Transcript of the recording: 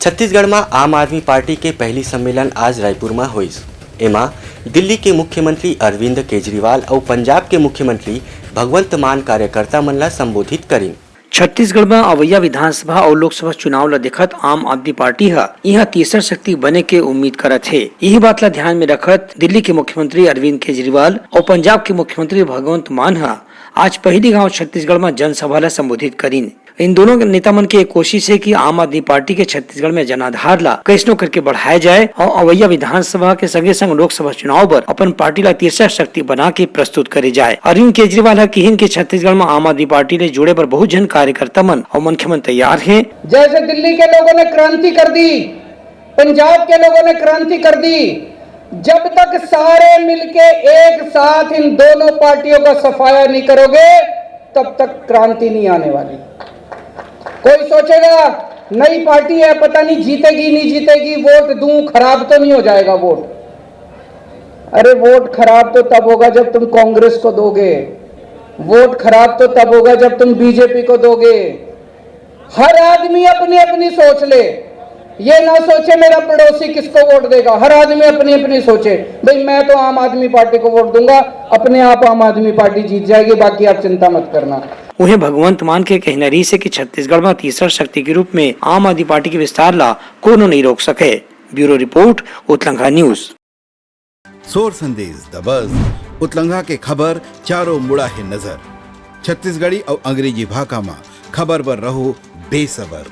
छत्तीसगढ़ में आम आदमी पार्टी के पहली सम्मेलन आज रायपुर में हुई। एमा दिल्ली के मुख्यमंत्री अरविंद केजरीवाल और पंजाब के मुख्यमंत्री भगवंत मान कार्यकर्ता मन ला संबोधित करीन। छत्तीसगढ़ में अवैया विधानसभा और लोकसभा चुनाव ला देखत आम आदमी पार्टी यहाँ तीसरा शक्ति बने के उम्मीद करत है। यही बात ला ध्यान में रखत दिल्ली के मुख्यमंत्री अरविंद केजरीवाल और पंजाब के मुख्यमंत्री भगवंत मान आज पहली गांव छत्तीसगढ़ में जनसभा ला संबोधित करीन। इन दोनों नेता मन की एक कोशिश है कि आम आदमी पार्टी के छत्तीसगढ़ में जनाधार ला कैसनो करके बढ़ाया जाए और अवैया विधानसभा के संगे संग लोकसभा चुनाव पर अपन पार्टी ला तीसरा शक्ति बना के प्रस्तुत करे जाए। अरविंद केजरीवाल कहिन के छत्तीसगढ़ में आम आदमी पार्टी ने जुड़े पर बहुत जन कार्यकर्ता मन और मुख्यमंत्री तैयार है। जैसे दिल्ली के लोगों ने क्रांति कर दी, पंजाब के लोगों ने क्रांति कर दी, जब तक सारे मिलके एक साथ इन दोनों पार्टियों का सफाया नहीं करोगे तब तक क्रांति नहीं आने वाली। कोई सोचेगा नई पार्टी है, पता नहीं जीतेगी नहीं जीतेगी, वोट दूं, खराब तो नहीं हो जाएगा वोट। अरे वोट खराब तो तब होगा जब तुम कांग्रेस को दोगे, वोट खराब तो तब होगा जब तुम बीजेपी को दोगे। हर आदमी अपनी अपनी सोच ले, ये ना सोचे मेरा पड़ोसी किसको वोट देगा। हर आदमी अपनी अपनी सोचे, भाई मैं तो आम आदमी पार्टी को वोट दूंगा, अपने आप आम आदमी पार्टी जीत जाएगी, बाकी आप चिंता मत करना। उन्हें भगवंत मान के कहना रही से कि छत्तीसगढ़ में तीसरा शक्ति के रूप में आम आदमी पार्टी के विस्तार ला कोनो नहीं रोक सके। ब्यूरो रिपोर्ट, उतलंघा न्यूज। सोर संदेश द बज़ उतलंघा के खबर चारों मुड़ा है नजर। छत्तीसगढ़ी और अंग्रेजी भाषा में खबर पर रहो बेसबर।